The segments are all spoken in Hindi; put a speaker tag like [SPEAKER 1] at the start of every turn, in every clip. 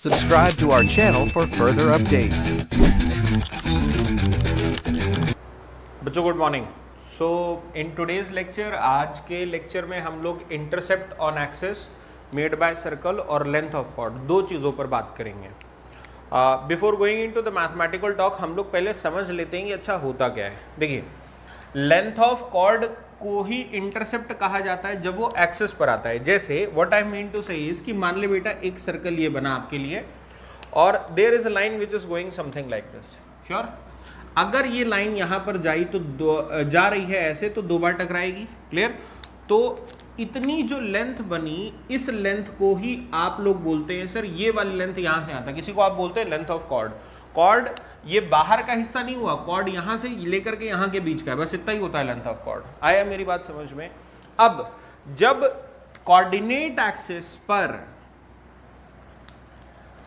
[SPEAKER 1] Subscribe to our channel for further updates.
[SPEAKER 2] बच्चों good morning. So in today's lecture, आज के लेक्चर में हम लोग intercept on axis made by circle और लेंथ ऑफ कॉर्ड, दो चीज़ों पर बात करेंगे। Before going into the mathematical talk, हम लोग पहले समझ लेते हैं कि अच्छा होता क्या है। देखिए, लेंथ ऑफ कॉर्ड को ही इंटरसेप्ट कहा जाता है जब वो एक्सिस पर आता है। जैसे व्हाट आई मीन टू से इज कि मान ले बेटा एक सर्कल ये बना आपके लिए और there is a line which is going something like this. Sure, अगर ये लाइन यहाँ पर जाई तो जा रही है ऐसे तो दो बार टकराएगी। क्लियर? तो इतनी जो लेंथ बनी, इस लेंथ को ही आप लोग बोलते हैं सर ये वाली लेंथ यहाँ से आता है, किसी को आप बोलते हैं लेंथ ऑफ कॉर्ड। कॉर्ड ये बाहर का हिस्सा नहीं हुआ, कॉर्ड यहाँ से लेकर के यहाँ के बीच का है, बस इतना ही होता है लेंथ ऑफ कॉर्ड। आया मेरी बात समझ में? अब जब कोऑर्डिनेट एक्सिस पर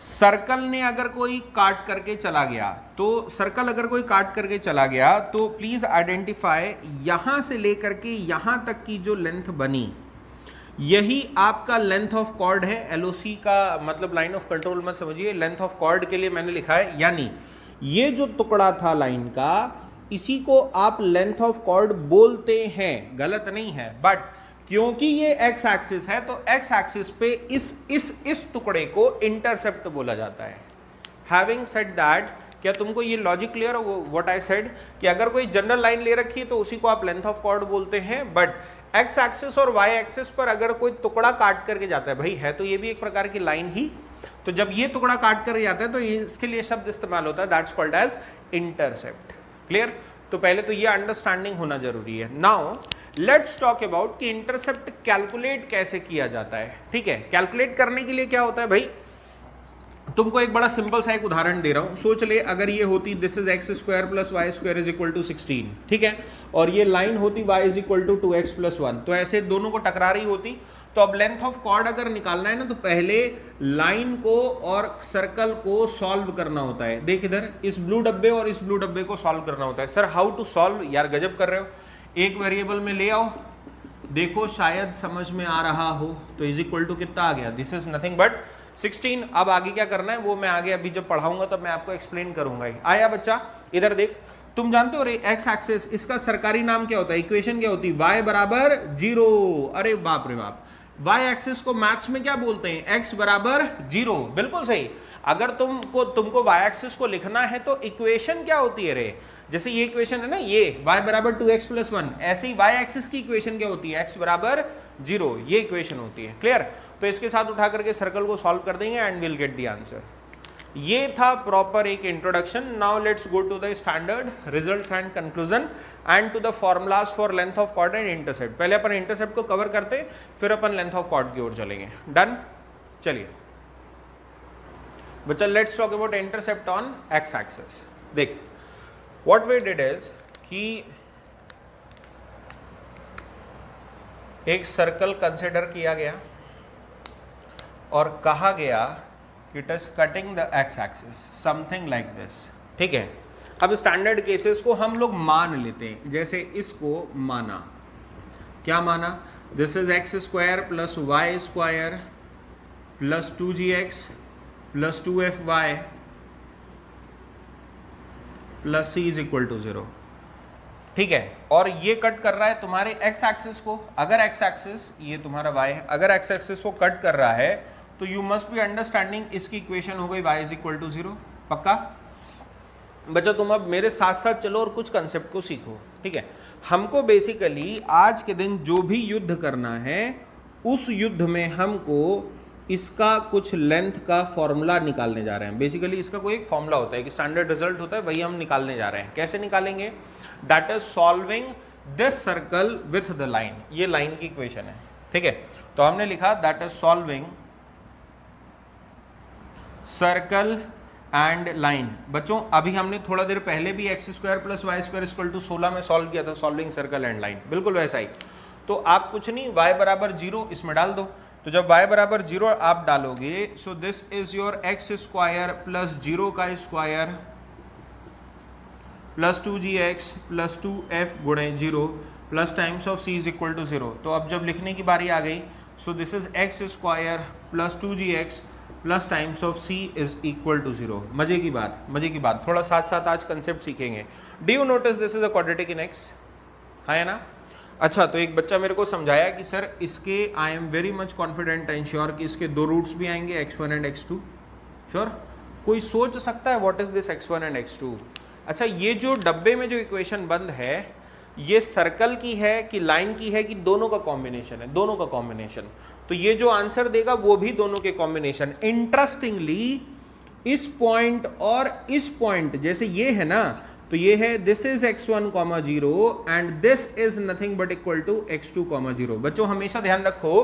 [SPEAKER 2] सर्कल ने अगर कोई काट करके चला गया, तो सर्कल अगर कोई काट करके चला गया तो प्लीज आइडेंटिफाई यहां से लेकर के यहां तक की जो लेंथ बनी, यही आपका लेंथ ऑफ कॉर्ड है। एलओसी का मतलब लाइन ऑफ कंट्रोल मत समझिए, लेंथ ऑफ कॉर्ड के लिए मैंने लिखा है। यानी ये जो टुकड़ा था लाइन का, इसी को आप लेंथ ऑफ कॉर्ड बोलते हैं, गलत नहीं है। बट क्योंकि ये एक्स एक्सिस है तो एक्स एक्सिस पे इस टुकड़े को इंटरसेप्ट बोला जाता है। हैविंग सेड दैट, क्या तुमको ये लॉजिक क्लियर हो व्हाट आई सेड कि अगर कोई जनरल लाइन ले रखी है तो उसी को आप लेंथ ऑफ कॉर्ड बोलते हैं। बट एक्स एक्सिस और वाई एक्सिस पर अगर कोई टुकड़ा काट करके जाता है, भाई है तो ये भी एक प्रकार की लाइन ही, तो जब ये टुकड़ा काट कर जाता है तो इसके लिए शब्द इस्तेमाल होता है, that's called as intercept. Clear? तो पहले तो ये अंडरस्टैंडिंग होना जरूरी है। नाउ लेट्स टॉक अबाउट कि इंटरसेप्ट कैलकुलेट कैसे किया जाता है। ठीक है, कैलकुलेट करने के लिए क्या होता है भाई, तुमको एक बड़ा सिंपल सा एक उदाहरण दे रहा हूं। सोच ले अगर ये होती this is x square plus y square is equal to 16, ठीक है, और ये लाइन होती y is equal to 2x plus 1, तो ऐसे दोनों को टकरा रही होती। तो अब लेंथ ऑफ कॉर्ड अगर निकालना है ना, तो पहले लाइन को और सर्कल को सॉल्व करना होता है। देख इधर, इस ब्लू डब्बे और इस ब्लू डब्बे को सॉल्व करना होता है। Sir how to solve? यार गजब कर रहे हो, एक वेरिएबल में ले आओ, देखो शायद समझ में आ रहा हो। तो इज इक्वल टू कितना आ गया? This is nothing but 16। अब आगे क्या करना है वो मैं आगे अभी जब पढ़ाऊंगा तब मैं आपको एक्सप्लेन करूंगा ही। आया बच्चा? इधर देख, तुम जानते हो रे एक्स एक्सिस, इसका सरकारी नाम क्या होता है, इक्वेशन क्या होती है? y बराबर 0। अरे बाप रे बाप, y एक्सिस को मैथ्स में क्या बोलते हैं? x बराबर 0। बिल्कुल सही। अगर तुमको y एक्सिस को लिखना है तो इक्वेशन क्या होती है रे? जैसे ये इक्वेशन है ना, ये y बराबर 2x प्लस 1, ऐसे ही y एक्सिस की इक्वेशन क्या होती है? x बराबर 0, ये इक्वेशन होती है। क्लियर? तो इसके साथ उठा करके सर्कल को सॉल्व कर देंगे and will get the answer. ये था प्रॉपर एक introduction. Now let's go to the standard results and conclusion and to the formulas for length of chord and intercept. पहले अपन इंटरसेप्ट को कवर करते, फिर अपन लेंथ ऑफ कॉर्ड की ओर चलेंगे। डन? चलिए बच्चा, let's talk about intercept on x axis. देख, व्हाट वी डिड इज कि एक सर्कल कंसिडर किया गया और कहा गया it is cutting the x axis, something like this. ठीक है, अब स्टैंडर्ड केसेस को हम लोग मान लेते हैं। जैसे इसको माना, क्या माना? This is x square plus y square plus 2gx plus 2fy plus c is equal to 0। ठीक है, और ये कट कर रहा है तुम्हारे एक्स एक्सिस को। अगर एक्स एक्सिस, ये तुम्हारा y है, अगर एक्स एक्सिस को कट कर रहा है तो यू मस्ट बी अंडरस्टैंडिंग इसकी इक्वेशन हो गई y इज इक्वल टू 0। पक्का बच्चा? तुम अब मेरे साथ साथ चलो और कुछ कंसेप्ट को सीखो। ठीक है, हमको बेसिकली आज के दिन जो भी युद्ध करना है, उस युद्ध में हमको इसका कुछ लेंथ का फॉर्मूला निकालने जा रहे हैं। बेसिकली इसका कोई एक फॉर्मूला होता है, एक स्टैंडर्ड रिजल्ट होता है, वही हम निकालने जा रहे हैं। कैसे निकालेंगे? That is solving this circle with the line. ये लाइन की इक्वेशन है। ठीक है, तो हमने लिखा that is solving circle and line. बच्चों अभी हमने थोड़ा देर पहले भी x square plus y square equal to 16 में सॉल्व किया था, सॉल्विंग सर्कल एंड लाइन, बिल्कुल वैसा ही। तो आप कुछ नहीं, y बराबर 0 इसमें डाल दो। तो जब y बराबर 0 आप डालोगे, so this is your x square plus 0 का square plus 2gx plus 2f गुणे 0 plus times of c is equal to 0। तो अब जब लिखने की बारी आ गई, so this is x square plus 2gx plus times of c is equal to 0। मजे की बात, थोड़ा साथ साथ आज कंसेप्ट सीखेंगे। Do you notice this is a quadratic in x, है ना? अच्छा, तो एक बच्चा मेरे को समझाया कि सर इसके I am very much confident and sure कि इसके दो रूट्स भी आएंगे x1 एंड x2। श्योर? कोई सोच सकता है what is this x1 and x2? अच्छा, ये जो डब्बे में जो इक्वेशन बंद है ये सर्कल की है कि लाइन की है कि दोनों का कॉम्बिनेशन है? दोनों का कॉम्बिनेशन। तो ये जो आंसर देगा वो भी दोनों के कॉम्बिनेशन। इंटरेस्टिंगली इस पॉइंट और इस पॉइंट जैसे ये है ना, तो ये है this is x1, 0 and this is nothing but equal to x2, 0। बच्चों हमेशा ध्यान रखो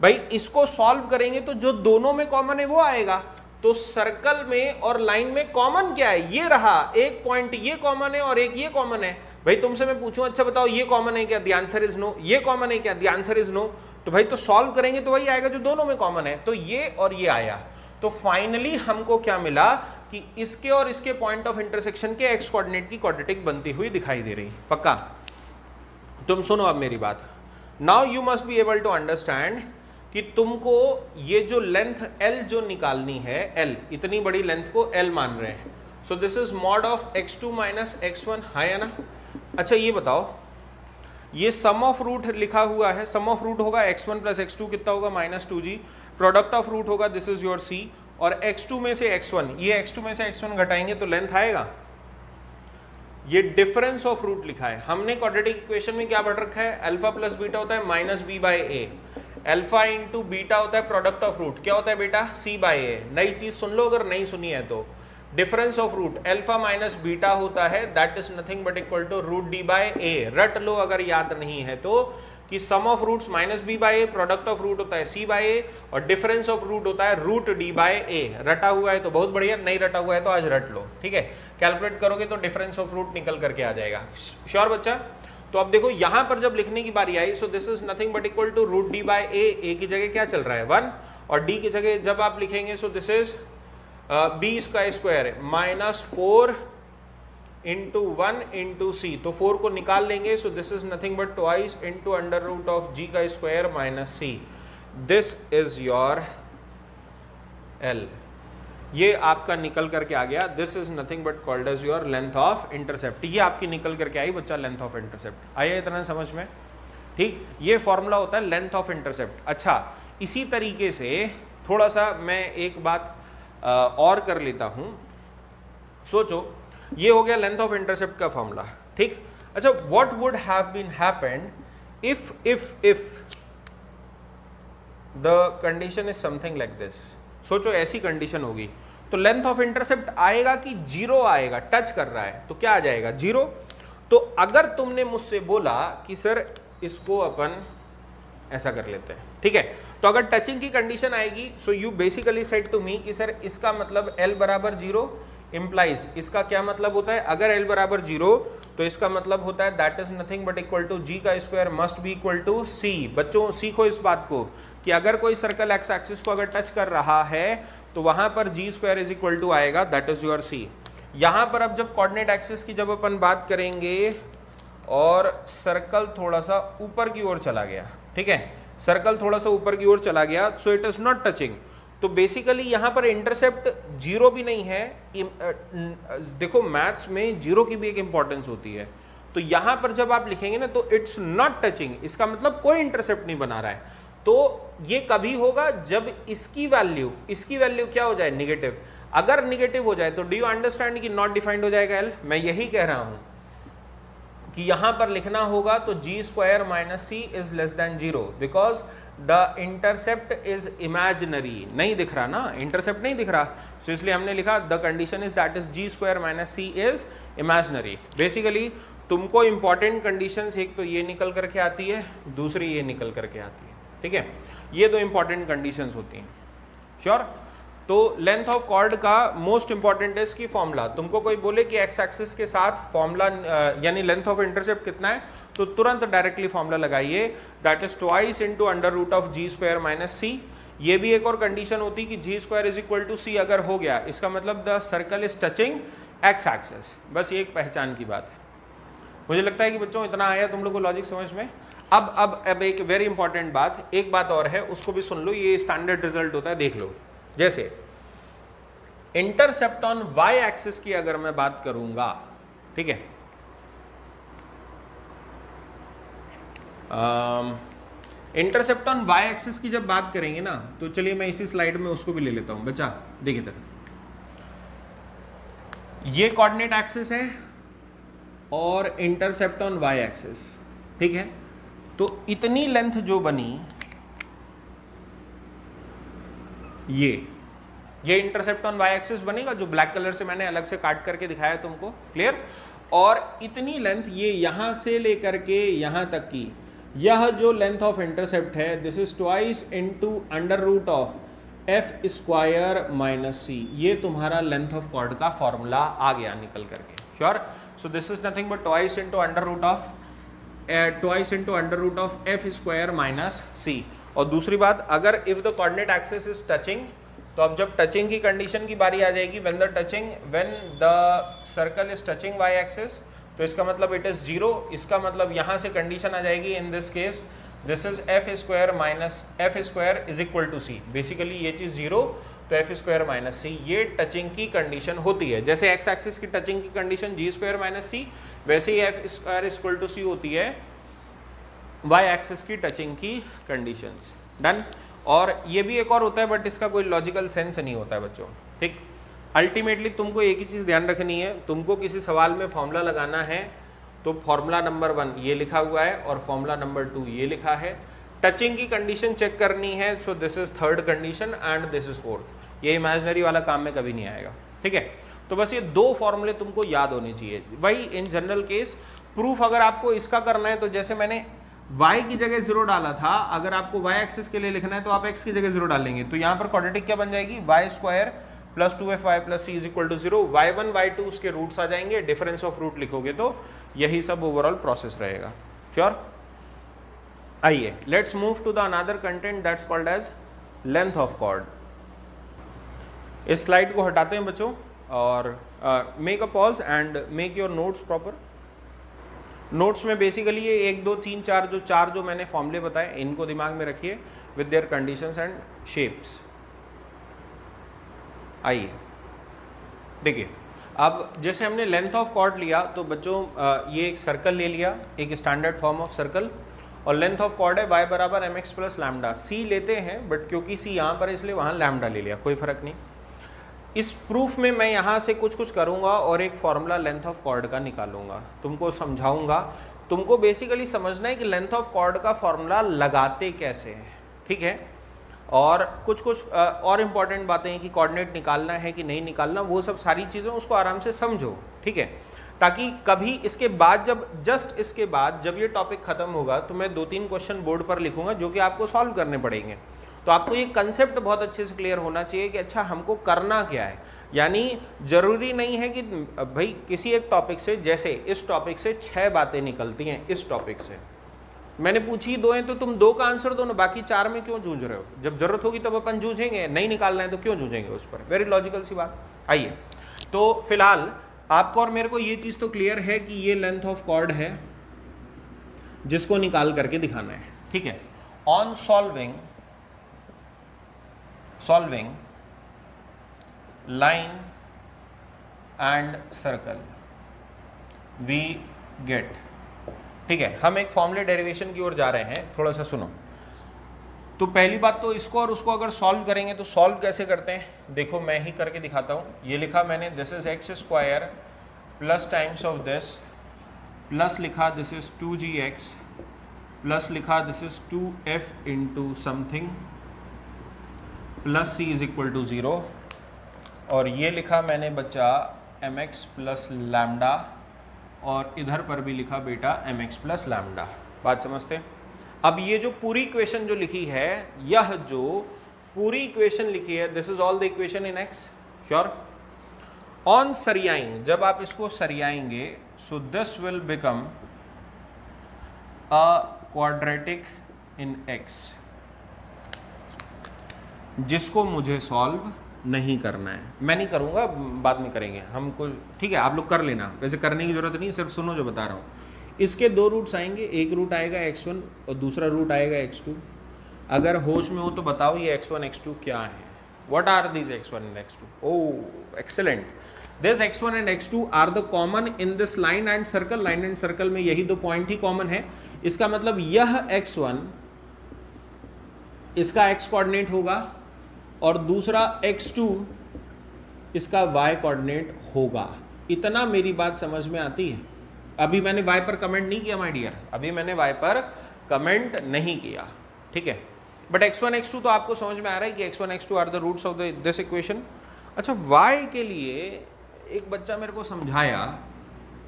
[SPEAKER 2] भाई, इसको सॉल्व करेंगे तो जो दोनों में कॉमन है वो आएगा। तो सर्कल में और लाइन में कॉमन क्या है? ये रहा, एक पॉइंट ये कॉमन है और एक ये कॉमन है। भाई तुमसे मैं पूछूं अच्छा बताओ ये कॉमन है क्या? The answer is no. ये कॉमन है क्या? The answer is no. तो भाई तो सॉल्व करेंगे तो वही आएगा जो दोनों में कॉमन है। तो ये और ये आया। तो फाइनली हमको क्या मिला कि इसके और इसके पॉइंट ऑफ इंटरसेक्शन के एक्स कोऑर्डिनेट की क्वाड्रेटिक बनती हुई दिखाई दे रही। पक्का? तुम सुनो अब मेरी बात। Now you must be able to understand कि तुमको ये जो लेंथ L जो निकालनी है, L इतनी बड़ी लेंथ को L मान रहे हैं। सो this is mod of x2 minus x1, है ना? अच्छा ये बताओ, ये सम ऑफ रूट लिखा हुआ है, सम ऑफ रूट होगा x1 प्लस x2 कितना होगा? -2g। प्रोडक्ट ऑफ रूट होगा दिस इज योर c, और x2 में से x1, ये x2 में से x1 घटाएंगे तो लेंथ आएगा। ये डिफरेंस ऑफ रूट लिखा है हमने। क्वाड्रेटिक इक्वेशन में क्या बढ़ रखा है? अल्फा प्लस बीटा होता है minus b by a. Alpha into beta होता है प्रोडक्ट ऑफ रूट, क्या होता है बेटा? C by a. नई चीज सुन लो अगर नहीं सुनी है तो। Difference of root alpha minus beta होता है, that is nothing but equal to root d by a. रट लो अगर याद नहीं है तो, कि sum of roots minus b by a, product of root होता है सी बाई ए, और डिफरेंस ऑफ रूट होता है रूट डी बाई ए। रटा हुआ है तो बहुत बढ़िया, नहीं रटा हुआ है तो आज रट लो, ठीक है? कैलकुलेट करोगे तो डिफरेंस ऑफ रूट निकल करके आ जाएगा। श्योर बच्चा? तो अब देखो यहां पर जब लिखने की बारी आई, so this is nothing but equal to root d by a की जगह क्या चल रहा है? 1, और डी की जगह जब आप लिखेंगे सो दिस इज बी का स्क्वायर -4 इंटू 1 इंटू सी, तो 4 को निकाल लेंगे। So this is nothing but twice into under root of G का square minus C. This is your L. ये आपका निकल करके आ गया। This is nothing but called as your length of intercept. ये आपकी निकल करके आई बच्चा लेंथ ऑफ इंटरसेप्ट। आइए इतना समझ में? ठीक, ये फॉर्मूला होता है लेंथ ऑफ इंटरसेप्ट। अच्छा, इसी तरीके से थोड़ा सा मैं एक बात और कर लेता हूं। सोचो, ये हो गया लेंथ ऑफ इंटरसेप्ट का फॉर्मूला, ठीक? अच्छा, what would have been happened if the condition is something like this. सोचो ऐसी कंडीशन होगी तो लेंथ ऑफ इंटरसेप्ट आएगा कि 0 आएगा? टच कर रहा है तो क्या आ जाएगा? 0। तो अगर तुमने मुझसे बोला कि सर इसको अपन ऐसा कर लेते हैं, ठीक है, तो अगर टचिंग की कंडीशन आएगी, so you basically said to me कि सर इसका मतलब L बराबर 0 इंप्लाइज, इसका क्या मतलब होता है? अगर L बराबर 0 तो इसका मतलब होता है that is nothing but equal to G का square must be equal to C. बच्चों सीखो इस बात को कि अगर कोई सर्कल एक्स एक्सिस को अगर टच कर रहा है तो वहां पर जी स्क्वायर इज इक्वल टू आएगा, दैट इज योर सी। यहां पर अब जब कोऑर्डिनेट एक्सिस की जब अपन बात करेंगे और सर्कल थोड़ा सा ऊपर की ओर चला गया, ठीक है, सर्कल थोड़ा सा ऊपर की ओर चला गया, so it is not touching. तो बेसिकली यहां पर इंटरसेप्ट 0 भी नहीं है। देखो मैथ्स में 0 की भी एक इंपॉर्टेंस होती है। तो यहां पर जब आप लिखेंगे ना तो इट्स नॉट टचिंग, इसका मतलब कोई इंटरसेप्ट नहीं बना रहा है। तो ये कभी होगा जब इसकी वैल्यू क्या हो जाए? निगेटिव। अगर निगेटिव हो जाए तो डू यू अंडरस्टैंड कि नॉट डिफाइंड हो जाएगा एल। मैं यही कह रहा हूं कि यहां पर लिखना होगा तो G square minus C is less than 0 because the intercept is imaginary. नहीं दिख रहा ना, इंटरसेप्ट नहीं दिख रहा, तो इसलिए हमने लिखा the condition is that is g square minus C is imaginary. Basically तुमको इंपॉर्टेंट कंडीशंस एक तो ये निकल करके आती है, दूसरी ये निकल करके आती है, ठीक है, ये दो इंपॉर्टेंट कंडीशंस होती हैं। श्योर? तो लेंथ ऑफ कॉर्ड का मोस्ट इंपॉर्टेंट इज की फॉर्मूला। तुमको कोई बोले कि एक्स एक्सिस के साथ फॉर्मूला यानी लेंथ ऑफ इंटरसेप्ट कितना है, तो तुरंत डायरेक्टली फॉर्मूला लगाइए, that is twice into under root of G square minus C. ये भी एक और कंडीशन होती कि G square is equal to C अगर हो गया, इसका मतलब the circle is touching X axis. बस ये एक पहचान की बात है। मुझे लगता है कि बच्चों इतना आया तुम लोग को लॉजिक समझ में। अब एक वेरी इंपॉर्टेंट बात, एक बात और है, उसको भी सुन लो, ये स्टैंडर्ड रिजल्ट होता है, देख लो। जैसे इंटरसेप्ट ऑन वाई एक्सिस की अगर मैं बात करूंगा, ठीक है, इंटरसेप्ट ऑन वाई एक्सिस की जब बात करेंगे ना, तो चलिए मैं इसी स्लाइड में उसको भी ले लेता हूं बच्चा, देखिए इधर, ये कोऑर्डिनेट एक्सिस है और इंटरसेप्ट ऑन वाई एक्सिस, ठीक है। तो इतनी लेंथ जो बनी, ये इंटरसेप्ट ऑन वाई एक्सिस बनेगा, जो ब्लैक कलर से मैंने अलग से काट करके दिखाया तुमको, क्लियर। और इतनी लेंथ ये यहां से लेकर के यहां तक की, यह जो लेंथ ऑफ इंटरसेप्ट है, this is twice into under root of F square minus C, ये तुम्हारा लेंथ ऑफ कॉर्ड का फॉर्मूला आ गया निकल करके, sure. So this is nothing but twice into under root of F square minus C. और दूसरी बात, अगर if the coordinate axis is touching, तो अब जब टचिंग की कंडीशन की बारी आ जाएगी, when the circle is touching y axis, तो इसका मतलब इट इज 0, इसका मतलब यहां से कंडीशन आ जाएगी, in this case this is f square minus f square is equal to c, basically ये चीज 0, तो एफ स्क्वायर माइनस सी, ये टचिंग की कंडीशन होती है। जैसे एक्स एक्सिस की टचिंग की कंडीशन जी स्क्वायर माइनस सी, वैसे ही एफ स्क्वायर इक्वल टू सी होती है वाई एक्सिस की टचिंग की कंडीशंस, डन। और ये भी एक और होता है, बट इसका कोई लॉजिकल सेंस नहीं होता है बच्चों, ठीक। अल्टीमेटली तुमको एक ही चीज़ ध्यान रखनी है, तुमको किसी सवाल में फॉर्मूला लगाना है तो फॉर्मूला नंबर 1 ये लिखा हुआ है और फॉर्मूला नंबर 2 ये लिखा है। टचिंग की कंडीशन चेक करनी है, so this is third condition and this is fourth. ये इमेजिनरी वाला काम में कभी नहीं आएगा, ठीक है। तो बस ये 2 फॉर्मूले तुमको याद होने चाहिए। वही इन जनरल केस प्रूफ अगर आपको इसका करना है, तो जैसे मैंने y की जगह 0 डाला था, अगर आपको y एक्सिस के लिए लिखना है तो आप x की जगह 0 डालेंगे, तो यहाँ पर क्वाड्रेटिक क्या बन जाएगी, y square plus 2fy plus c is equal to 0, y1 y2 उसके रूट्स आ जाएंगे, डिफरेंस ऑफ रूट लिखोगे तो यही सब ओवरऑल प्रोसेस रहेगा, श्योर। आइए let's move to the another content that's called as length of chord. इस स्लाइड को हटाते हैं बच्चों और make a pause and make your notes proper. Notes में बेसिकली ये 1 2 3 4 जो मैंने फॉर्मूले बताए, इनको दिमाग में रखिए with their conditions and shapes. आइए देखिए, अब जैसे हमने लेंथ ऑफ कॉर्ड लिया, तो बच्चों ये एक सर्कल ले लिया, एक स्टैंडर्ड फॉर्म ऑफ सर्कल, और लेंथ ऑफ कॉर्ड है y बराबर एम एक्स प्लस लैम्डा। सी लेते हैं बट क्योंकि सी यहाँ पर इसलिए वहाँ लैम्डा ले लिया, कोई फर्क नहीं। इस प्रूफ में मैं यहाँ से कुछ करूँगा और एक फॉर्मूला लेंथ ऑफ कॉर्ड का निकालूंगा, तुमको समझाऊंगा। तुमको बेसिकली समझना है कि लेंथ ऑफ कॉर्ड का फॉर्मूला लगाते कैसे हैं, ठीक है। और कुछ और इम्पॉर्टेंट बातें हैं कि कोऑर्डिनेट निकालना है कि नहीं निकालना, वो सब सारी चीज़ें उसको आराम से समझो, ठीक है। ताकि कभी इसके बाद जस्ट इसके बाद जब ये टॉपिक खत्म होगा, तो मैं 2-3 क्वेश्चन बोर्ड पर लिखूंगा जो कि आपको सॉल्व करने पड़ेंगे। तो आपको ये कंसेप्ट बहुत अच्छे से क्लियर होना चाहिए कि अच्छा हमको करना क्या है। यानी जरूरी नहीं है कि भाई किसी एक टॉपिक से, जैसे इस टॉपिक से 6 बातें निकलती हैं, इस टॉपिक से मैंने पूछी 2 हैं तो तुम 2 का आंसर दो ना, बाकी 4 में क्यों जूझ रहे हो। जब जरूरत होगी तब अपन जूझेंगे, नहीं निकालना है तो क्यों जूझेंगे उस पर, वेरी लॉजिकल सी बात। आइए, तो फिलहाल आपको और मेरे को ये चीज़ तो क्लियर है कि ये लेंथ ऑफ कॉर्ड है जिसको निकाल करके दिखाना है, ठीक है। On solving line and circle we get, ठीक है। हम एक फॉर्मूले डेरिवेशन की ओर जा रहे हैं, थोड़ा सा सुनो। तो पहली बात तो इसको और उसको अगर सॉल्व करेंगे तो सॉल्व कैसे करते हैं, देखो मैं ही करके दिखाता हूँ। ये लिखा मैंने, this is x square plus times of this, plus लिखा दिस इज 2gx, प्लस लिखा this is 2f into something, plus c is equal to 0, और ये लिखा मैंने बच्चा mx प्लस लैम्डा, और इधर पर भी लिखा बेटा mx प्लस लैम्डा। बात समझते हैं। अब ये जो पूरी इक्वेशन जो लिखी है, यह जो पूरी इक्वेशन लिखी है, this is all the equation in x, sure. On सरियाइंग, जब आप इसको सरियाएंगे, so this will become a quadratic in x, जिसको मुझे सॉल्व नहीं करना है। मैं नहीं करूँगा, बाद में करेंगे हमको, ठीक है। आप लोग कर लेना, वैसे करने की जरूरत नहीं, सिर्फ सुनो जो बता रहा हूँ। इसके 2 रूट्स आएंगे, एक रूट आएगा x1 और दूसरा रूट आएगा x2। अगर होश में हो तो बताओ ये x1 x2 क्या है। What are these x1 and x2? Oh, excellent. This x1 and x2 are the common in this line and circle. Line and circle में यही दो पॉइंट ही कॉमन है. इसका मतलब यह x1 इसका x कोऑर्डिनेट होगा और दूसरा x2 इसका y कोऑर्डिनेट होगा. इतना मेरी बात समझ में आती है. अभी मैंने y पर कमेंट नहीं किया माय डियर, अभी मैंने y पर कमेंट नहीं किया, ठीक है. बट x1 x2 तो आपको समझ में आ रहा है कि x1 x2 are the roots of this equation. अच्छा, y के लिए एक बच्चा मेरे को समझाया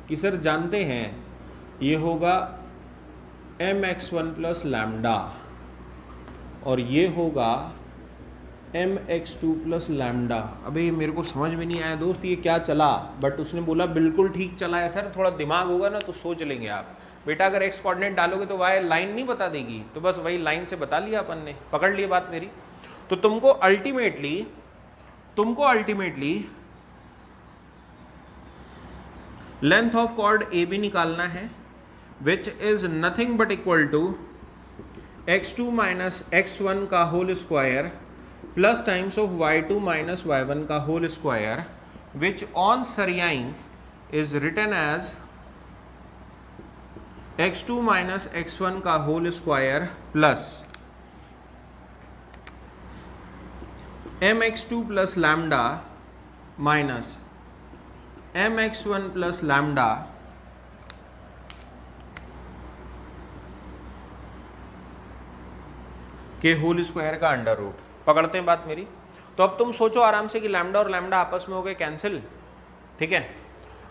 [SPEAKER 2] कि सर जानते हैं ये होगा mx1 प्लस लैम्डा और ये होगा mx2 प्लस लैम्डा. अबे मेरे को समझ में नहीं आया दोस्त ये क्या चला, बट उसने बोला बिल्कुल ठीक चला है सर, थोड़ा दिमाग होगा ना तो सोच लेंगे आप. बेटा अगर x कोऑर्डिनेट डालोगे तो y लाइन नहीं बता देगी, तो बस वही लाइन से बता लिया अपन ने, पकड़ लिया बात मेरी. तो तुमको ultimately length of chord AB निकालना है, which is nothing but equal to x2 minus x1 का whole square plus times of y2 minus y1 का होल स्क्वायर, विच ऑन सरियाइंग is written as x2 minus x1 का whole square plus mx2 plus lambda minus mx1 plus lambda के होल स्क्वायर का अंडर रूट. पकड़ते हैं बात मेरी. तो अब तुम सोचो आराम से कि लैम्डा और लैम्डा आपस में हो गए कैंसिल, ठीक है.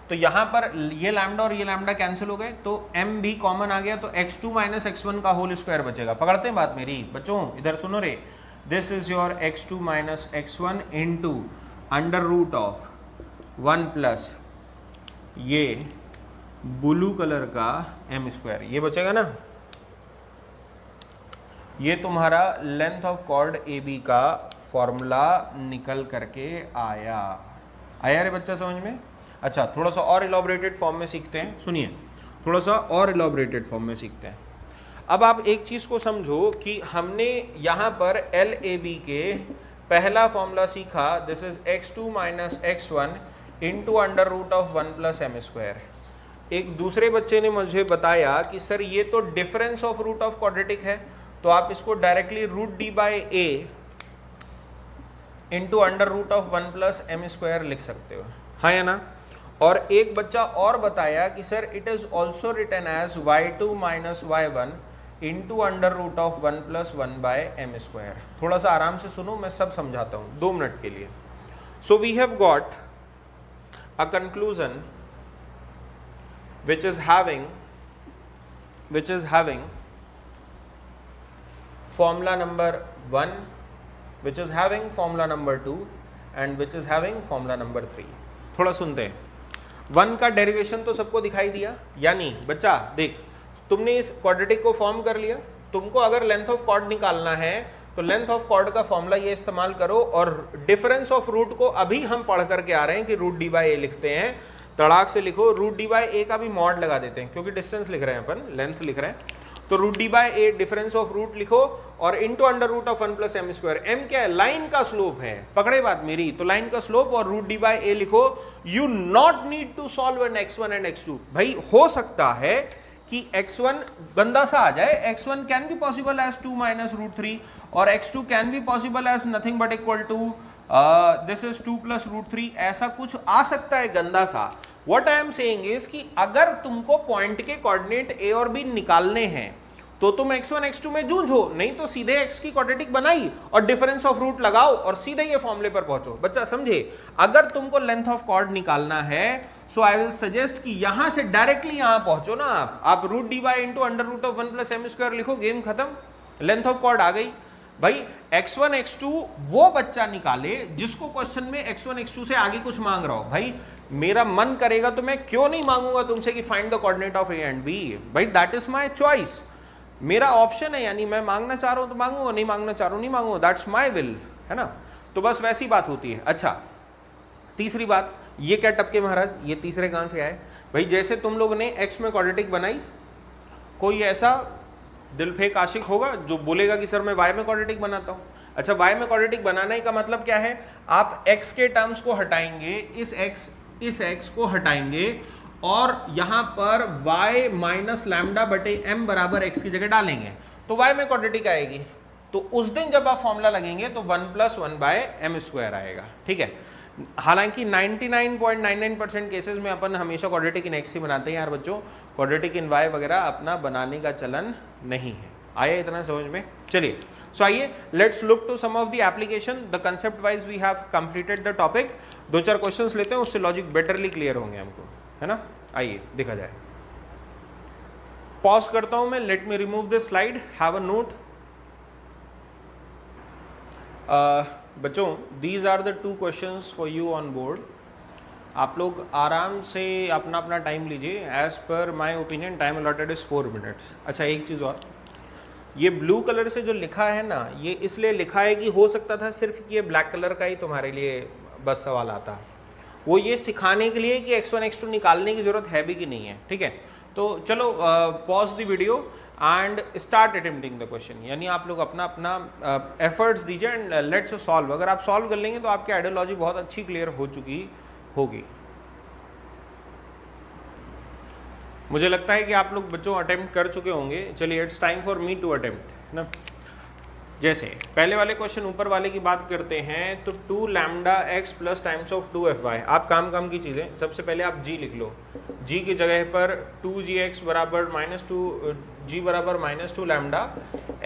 [SPEAKER 2] तो यहां पर ये लैम्डा और ये लैम्डा कैंसिल हो गए, तो m भी कॉमन आ गया, तो x2 माइनस x1 का होल स्क्वायर बचेगा. पकड़ते हैं बात मेरी बच्चों, इधर सुनो रे. This is your x2 minus x1 into under root of 1 plus ये ब्लू कलर का m स्क्वायर. ये बचेगा ना. ये तुम्हारा लेंथ ऑफ कॉर्ड AB का फॉर्मूला निकल करके आया रे बच्चा समझ में. अच्छा, थोड़ा सा और इलॉबरेटेड फॉर्म में सीखते हैं. सुनिए, थोड़ा सा और इलॉबरेटेड फॉर्म में सीखते हैं. अब आप एक चीज़ को समझो कि हमने यहाँ पर LAB के पहला फॉर्मूला सीखा. This is x2 minus x1 into under root of 1 plus m square. एक दूसरे बच्चे ने मुझे बताया कि सर ये तो difference of root of quadratic है, तो आप इसको directly root d by a into under root of 1 plus m square लिख सकते हो, हाँ या ना. और एक बच्चा और बताया कि sir it is also written as y2 minus y1 into under root of 1 plus 1 by m square. थोड़ा सा आराम से सुनो, मैं सब समझाता हूँ 2 मिनट के लिए. So we have got a conclusion which is having formula number 1, which is having formula number 2 and which is having formula number 3. थोड़ा सुनते हैं. 1 का डेरिवेशन तो सबको दिखाई दिया, यानी बच्चा देख, तुमने इस क्वाड्रेटिक को फॉर्म कर लिया. तुमको अगर लेंथ ऑफ कॉर्ड निकालना है तो लेंथ ऑफ कॉर्ड का फॉर्मूला ये इस्तेमाल करो, और डिफरेंस ऑफ रूट को अभी हम पढ़ करके आ रहे हैं कि रूट डी बाई ए लिखते हैं. तड़ाक से लिखो, रूट डी बाई ए का भी मॉड लगा देते हैं क्योंकि डिस्टेंस लिख रहे हैं अपन, लेंथ लिख रहे हैं. तो root d by a difference of root लिखो और into under root of 1 plus m square. m क्या है? लाइन का स्लोप है. पकड़े बात मेरी. तो लाइन का स्लोप और रूट डी बाई ए लिखो. You not need to solve an x1 and x2. भाई हो सकता है कि x1 गंदा सा आ जाए. x1 can be possible as 2 minus root 3 और x2 can be possible as nothing but equal to this is 2 plus root 3. ऐसा कुछ आ सकता है गंदा सा. What I am saying is कि अगर तुमको पॉइंट के कोऑर्डिनेट a और b निकालने हैं तो तुम x1 x2 में जूझो, नहीं तो सीधे x की क्वाड्रेटिक बनाई और डिफरेंस ऑफ रूट लगाओ और सीधे ये फॉर्मूले पर पहुंचो. बच्चा समझे, अगर तुमको लेंथ ऑफ कॉर्ड निकालना है सो आई विल सजेस्ट कि यहां से डायरेक्टली यहां पहुंचो ना. आप root d by into under root of 1 plus m square लिखो, गेम खत्म, लेंथ ऑफ कॉर्ड आ गई. भाई x1 x2 वो बच्चा निकाले जिसको क्वेश्चन में x1 x2 से आगे कुछ मांग रहा हो. भाई मेरा मन करेगा तो मैं क्यों नहीं मांगूंगा तुमसे कि find the coordinate of A and B. भाई दैट इज माय चॉइस, मेरा ऑप्शन है. यानी मैं मांगना चाह रहा हूं तो मांगूंगा, नहीं मांगना चाह रहा हूं नहीं मांगूंगा. दैट्स माय विल, है ना. तो बस वैसी बात होती है. अच्छा, तीसरी बात, ये क्या टपके महाराज, ये तीसरे कहां से आए? भाई जैसे तुम लोग ने x में क्वाड्रेटिक बनाई, कोई ऐसा दिल फेक आशिक होगा जो बोलेगा कि सर मैं y में क्वाड्रेटिक बनाता हूं. अच्छा, y में क्वाड्रेटिक बनाने का मतलब क्या है, आप x के टर्म्स को हटाएंगे, इस x को हटाएंगे और यहां पर y माइनस लैम्डा बटे m बराबर x की जगह डालेंगे तो y में क्वाड्रेटिक आएगी। तो उस दिन जब आप फॉर्मूला लगेंगे तो 1 + 1/m² आएगा, ठीक है। हालांकि 99.99% केसेस में अपन हमेशा क्वाड्रेटिक इन x ही बनाते हैं यार बच्चों, क्वाड्रेटिक इन y वगैरह अपना बनाने का चलन नहीं है। आया इतना समझ में? चलिए, सो आइए let's look to some of the application. The concept wise we have completed the topic. 2-4 questions लेते हैं, उससे लॉजिक बेटरली क्लियर होंगे हमको, है ना। आइए देखा जाए। पॉज करता हूं मैं, let me remove this slide, have a note. बच्चों, these are the 2 questions for you on board. आप लोग आराम से अपना अपना टाइम लीजिए। As per my opinion time allotted is 4 minutes. अच्छा, एक चीज़ और, ये ब्लू कलर से जो लिखा है ना, ये इसलिए लिखा है कि हो सकता था सिर्फ ये ब्लैक कलर का ही तुम्हारे लिए बस सवाल आता, वो ये सिखाने के लिए कि x1 x2 निकालने की जरूरत है भी कि नहीं है, ठीक है। तो चलो pause the video and start attempting the question, यानी आप लोग अपना अपना एफर्ट्स दीजिए एंड लेट्स सॉल्व। अगर आप सॉल्व कर लेंगे तो आपकी आइडियोलॉजी बहुत अच्छी क्लियर हो चुकी होगी। मुझे लगता है कि आप लोग बच्चों अटेम्प्ट कर चुके होंगे। चलिए, it's time for me to attempt ना। जैसे पहले वाले क्वेश्चन ऊपर वाले की बात करते हैं तो 2 λx plus times of 2fy। आप काम की चीज़ें, सबसे पहले आप g लिख लो। g की जगह पर 2gx बराबर -2 g बराबर -2 लैम्डा,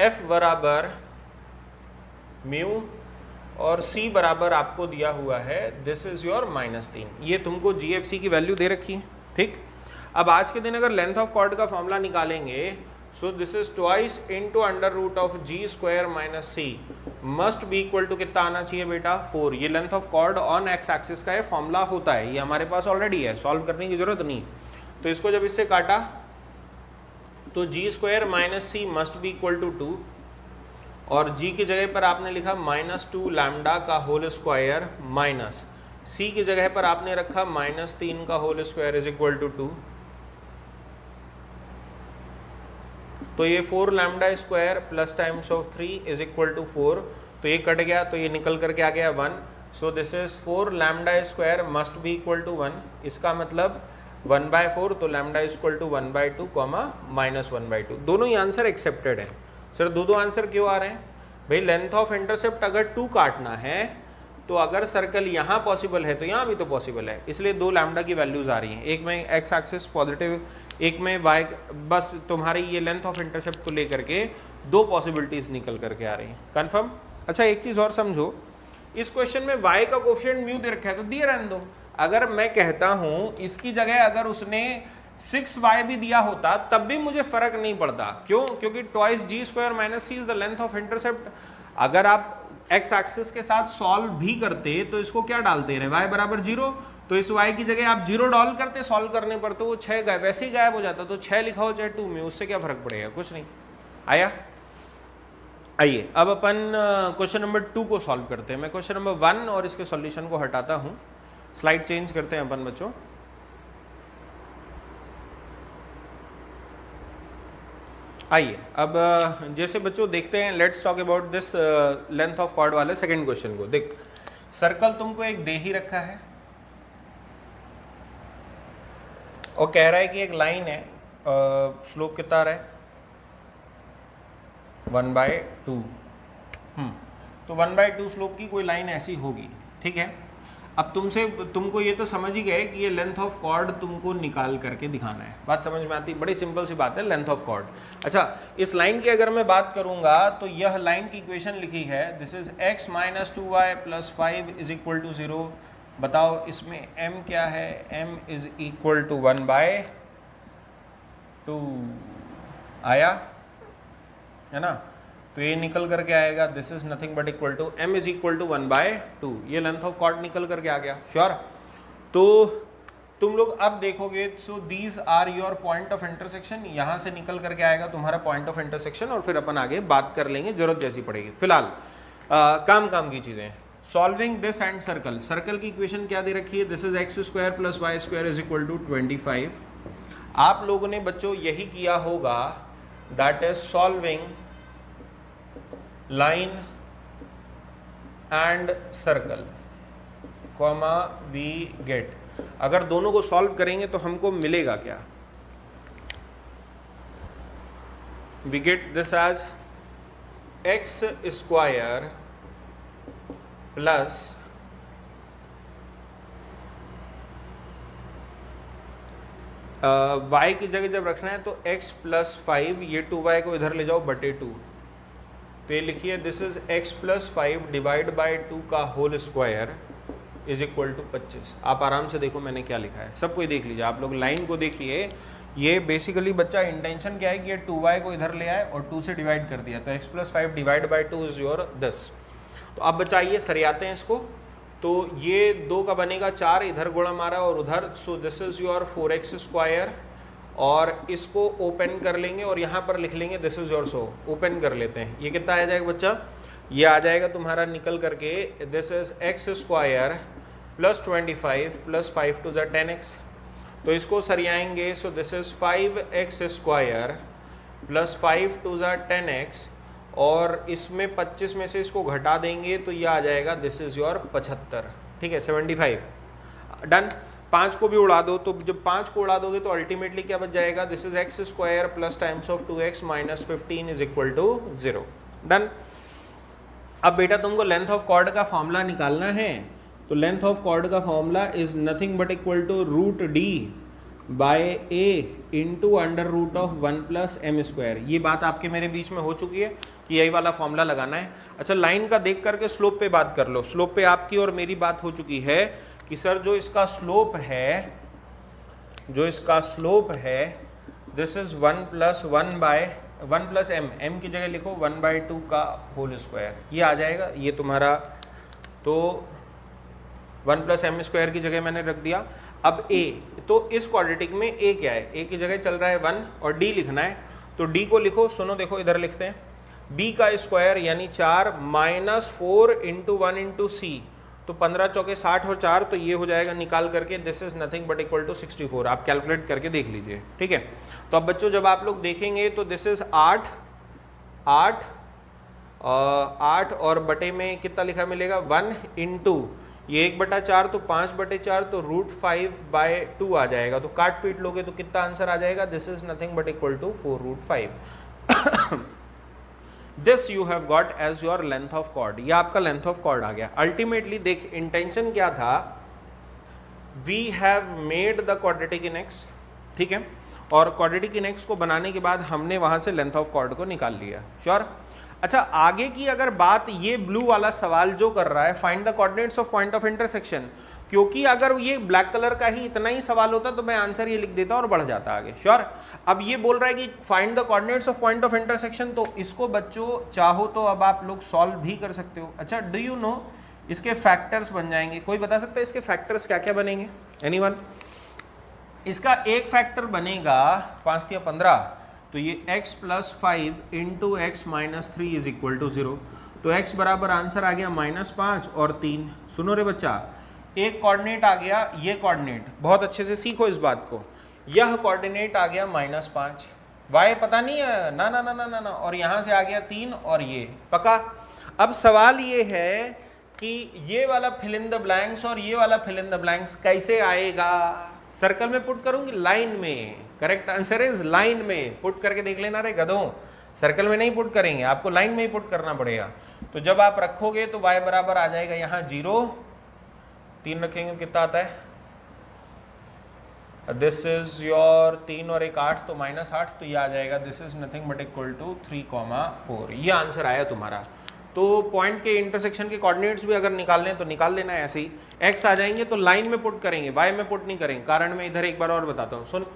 [SPEAKER 2] f बराबर म्यू और c बराबर आपको दिया हुआ है दिस इज योर -3। ये तुमको gfc की वैल्यू दे रखी है, ठीक। अब आज के दिन अगर लेंथ ऑफ कॉर्ड का फॉर्मूला निकालेंगे, so this is twice into √of g² - c must be equal to कितना आना चाहिए बेटा, 4। ये length of chord on x axis का ये फॉर्मूला होता है, ये हमारे पास ऑलरेडी है, सॉल्व करने की जरूरत नहीं। तो इसको जब इससे काटा तो g² - c must be equal to 2 और g की जगह पर आपने लिखा -2 लैम्डा का होल स्क्वायर माइनस c की जगह पर आपने रखा -3 का whole square is equal to 2। तो ये 4 lambda square plus times of 3 is equal to 4। तो ये कट गया तो ये निकल करके आ गया 1। So this is 4 lambda square must be equal to 1। इसका मतलब 1/4, तो लैम्डा इक्वल टू 1/2 -1/2। दोनों ही आंसर एक्सेप्टेड है। सर दो आंसर क्यों आ रहे हैं भाई? लेंथ ऑफ इंटरसेप्ट अगर 2 काटना है तो अगर सर्कल यहाँ पॉसिबल है तो यहाँ भी तो पॉसिबल है, इसलिए 2 लैम्डा की वैल्यूज आ रही हैं। एक में एक्स एक्सिस पॉजिटिव, एक में वाई, बस तुम्हारी ये लेंथ ऑफ इंटरसेप्ट को लेकर के 2 पॉसिबिलिटीज निकल करके आ रही हैं। कंफर्म? अच्छा, एक चीज़ और समझो, इस क्वेश्चन में y का कोफिशिएंट म्यू दे रखा है तो दिए रहने दो। अगर मैं कहता हूँ इसकी जगह अगर उसने 6y भी दिया होता तब भी मुझे फर्क नहीं पड़ता। क्यों? क्योंकि twice g² - c is the length of intercept. अगर आप x एक्सिस के साथ सॉल्व भी करते तो इसको क्या डालते रहे, y बराबर 0, तो इस y की जगह आप 0 डाल करते सॉल्व करने पर तो वो 6 वैसे ही गायब हो जाता। तो 6 लिखा हो चाहे 2 में, उससे क्या फर्क पड़ेगा? कुछ नहीं। आया? आइए अब अपन क्वेश्चन नंबर 2 को सॉल्व करते हैं। मैं क्वेश्चन नंबर 1 और इसके सॉल्यूशन को हटाता हूँ। स्लाइड चेंज करते हैं अपन बच्चों। आइए अब जैसे बच्चों देखते हैं, let's talk about this length of chord वाले सेकंड क्वेश्चन को। देख, सर्कल तुमको एक दे ही रखा है और कह रहा है कि एक लाइन है, स्लोप कितना आ रहा है 1/2। तो 1/2 स्लोप की कोई लाइन ऐसी होगी, ठीक है। अब तुमको ये तो समझ ही गए कि ये लेंथ ऑफ कॉर्ड तुमको निकाल करके दिखाना है। बात समझ में आती? बड़ी सिंपल सी बात है, लेंथ ऑफ कॉर्ड। अच्छा, इस लाइन की अगर मैं बात करूंगा तो यह लाइन की इक्वेशन लिखी है, this is x - 2y + 5 is equal to 0। बताओ इसमें m क्या है? m is equal to 1/2। आया है ना? तो ये निकल करके आएगा, this is nothing but equal to m is equal to 1/2। ये लेंथ ऑफ कॉर्ड निकल करके आ गया। श्योर? तो तुम लोग अब देखोगे, so these are your point of intersection. यहाँ से निकल करके आएगा तुम्हारा पॉइंट ऑफ इंटरसेक्शन और फिर अपन आगे बात कर लेंगे जरूरत जैसी पड़ेगी। फिलहाल काम की चीज़ें। Solving this and circle. Circle की इक्वेशन क्या दे रखी है? This is x² + y² is equal to 25। आप लोगों ने बच्चों यही किया होगा, that is solving line and circle comma we get, अगर दोनों को सॉल्व करेंगे तो हमको मिलेगा क्या? We get this as x square plus y की जगह जब रखना है तो x प्लस 5, ये 2y को इधर ले जाओ बटे 2, तो ये लिखिए this is x plus 5 divide by 2 का whole square is equal to 25। आप आराम से देखो मैंने क्या लिखा है, सब कोई देख लीजिए, आप लोग लाइन को देखिए। ये बेसिकली बच्चा इंटेंशन क्या है कि ये 2y को इधर ले आए और 2 से डिवाइड कर दिया, तो x plus 5 divide by 2 is your 10। तो अब बच्चा ये सरियाते हैं इसको, तो ये 2 का बनेगा 4, इधर गुणा मारा और उधर, सो this is your 4x square, और इसको ओपन कर लेंगे और यहाँ पर लिख लेंगे this is your, so open कर लेते हैं। ये कितना आ जाएगा बच्चा? ये आ जाएगा तुम्हारा निकल करके this is x square plus 25 plus 5 twos 10x, तो इसको सरियाएंगे, so this is 5x square plus 5 twos 10x, और इसमें 25 में से इसको घटा देंगे तो ये आ जाएगा दिस इज योर 75, ठीक है 75। डन। 5 को भी उड़ा दो, तो जब 5 को उड़ा दोगे तो अल्टीमेटली क्या बच जाएगा? This is x square plus times of 2x minus 15 is equal to 0। Done. अब बेटा तुमको लेंथ ऑफ कॉर्ड का फॉर्मूला निकालना है, तो लेंथ ऑफ कॉर्ड का formula is nothing but equal to root d by a into under root of 1 plus m square. ये बात आपके मेरे बीच में हो चुकी है कि यही वाला फॉर्मूला लगाना है। अच्छा, लाइन का देख करके स्लोप पे बात कर लो। स्लोप पे आपकी और मेरी बात हो चुकी है कि सर जो इसका स्लोप है this is 1 plus 1 by 1 plus m, m की जगह लिखो 1/2 का होल स्क्वायर, ये आ जाएगा ये तुम्हारा, तो 1 प्लस एम स्क्वायर की जगह मैंने रख दिया। अब a, तो इस क्वाड्रेटिक में a क्या है? a की जगह चल रहा है 1 और d लिखना है, तो d को लिखो, सुनो देखो इधर लिखते हैं, b का स्क्वायर यानी 4 माइनस 4 इंटू 1 इंटू सी, तो 15 चौके 60 और 4, तो ये हो जाएगा निकाल करके this is nothing but equal to 64। आप कैलकुलेट करके देख लीजिए, ठीक है। तो अब बच्चों जब आप लोग देखेंगे तो दिस इज 8 और बटे में कितना लिखा मिलेगा 1 इंटू ये 1/4, तो 5/4, तो √5/2 आ जाएगा। तो काट पीट लोगे तो कितना आंसर आ जाएगा? This is nothing but equal to 4√5। This you have got as your length of chord. ये आपका लेंथ ऑफ कॉर्ड आ गया। अल्टीमेटली देख इंटेंशन क्या था, we have made the quadratic in x, ठीक है, और क्वाड्रेटिक इन एक्स को बनाने के बाद हमने वहां से लेंथ ऑफ कॉर्ड को निकाल लिया। श्योर। अच्छा, आगे की अगर बात ये ब्लू वाला सवाल जो कर रहा है find the coordinates of point of intersection, क्योंकि अगर ये ब्लैक कलर का ही इतना ही सवाल होता तो मैं आंसर ये लिख देता और बढ़ जाता आगे। श्योर। अब ये बोल रहा है कि find the coordinates of point of intersection, तो इसको बच्चों चाहो तो अब आप लोग सॉल्व भी कर सकते हो। अच्छा, डू यू नो इसके फैक्टर्स बन जाएंगे? कोई बता सकता है इसके फैक्टर्स क्या क्या बनेंगे? एनीवन? इसका एक फैक्टर बनेगा 5 या 15, तो ये x plus 5 into x minus 3 is equal to 0, तो x बराबर आंसर आ गया -5 और 3। सुनो रे बच्चा, एक कोऑर्डिनेट आ गया, ये कोऑर्डिनेट बहुत अच्छे से सीखो इस बात को, यह कोऑर्डिनेट आ गया -5, y पता नहीं है ना ना ना ना ना ना, और यहाँ से आ गया 3 और ये पका। अब सवाल ये है कि ये वाला फिल इन द ब्लैंक्स और ये वाला फिल इन द ब्लैंक्स कैसे आएगा? सर्कल में पुट करूंगी, लाइन में? करेक्ट आंसर इज लाइन में। पुट करके देख लेना रे गधों, सर्कल में नहीं पुट करेंगे, आपको लाइन में ही पुट करना पड़ेगा। तो जब आप रखोगे तो y बराबर आ जाएगा यहाँ 0, 3 रखेंगे कितना आता है? दिस इज योर 3 और 1 8, तो -8, तो ये आ जाएगा this is nothing but equal to 3,4। ये आंसर आया तुम्हारा। तो पॉइंट के इंटरसेक्शन के कोऑर्डिनेट्स भी अगर निकाल लें तो निकाल लेना है। ऐसे ही x आ जाएंगे तो लाइन में पुट करेंगे, y में पुट नहीं करेंगे। कारण मैं इधर एक बार और बताता हूँ, सुन।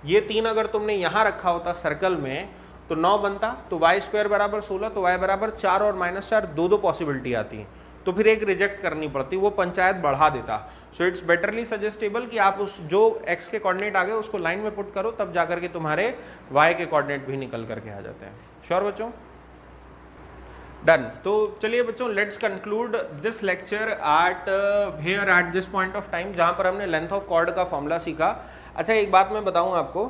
[SPEAKER 2] ये 3 अगर तुमने यहाँ रखा होता सर्कल में तो 9 बनता, तो y² बराबर 16, तो y बराबर 4 और -4, दो पॉसिबिलिटी आती, तो फिर एक रिजेक्ट करनी पड़ती, वो पंचायत बढ़ा देता। सो इट्स बेटरली सजेस्टेबल कि आप उस जो x के कोऑर्डिनेट आ गए उसको लाइन में पुट करो, तब जाकर के तुम्हारे y के कोऑर्डिनेट भी निकल करके आ जाते हैं। श्योर बच्चों? डन। तो चलिए बच्चों, let's conclude this lecture eight here at this point of time, जहाँ पर हमने लेंथ ऑफ कॉर्ड का फॉर्मूला सीखा। अच्छा, एक बात मैं बताऊँ आपको,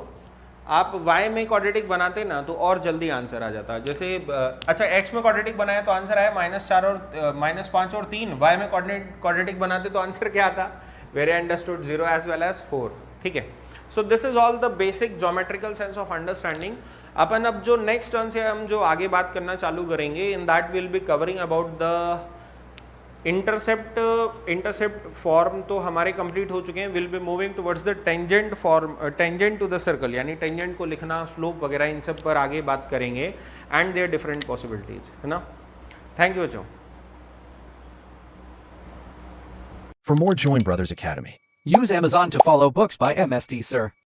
[SPEAKER 2] आप y में क्वाड्रेटिक बनाते ना तो और जल्दी आंसर आ जाता। जैसे अच्छा x में क्वाड्रेटिक बनाया तो आंसर आया -4 और -5 और 3। y में क्वाड्रेटिक बनाते तो आंसर क्या आता? Very understood 0 as well as 4। ठीक है, so this is all the basic geometrical sense of understanding. अपन अब जो नेक्स्ट टर्न से हम जो आगे बात करना चालू करेंगे, in that will be covering about the intercept form तो हमारे कंप्लीट हो चुके हैं। Will be moving towards the tangent form, tangent to the circle, यानी टेंजेंट को लिखना, स्लोप वगैरह, इन सब पर आगे बात करेंगे एंड देयर डिफरेंट पॉसिबिलिटीज, है ना। थैंक यू बच्चों।
[SPEAKER 3] For more, join Brothers Academy.
[SPEAKER 1] Use Amazon to follow books by MST Sir.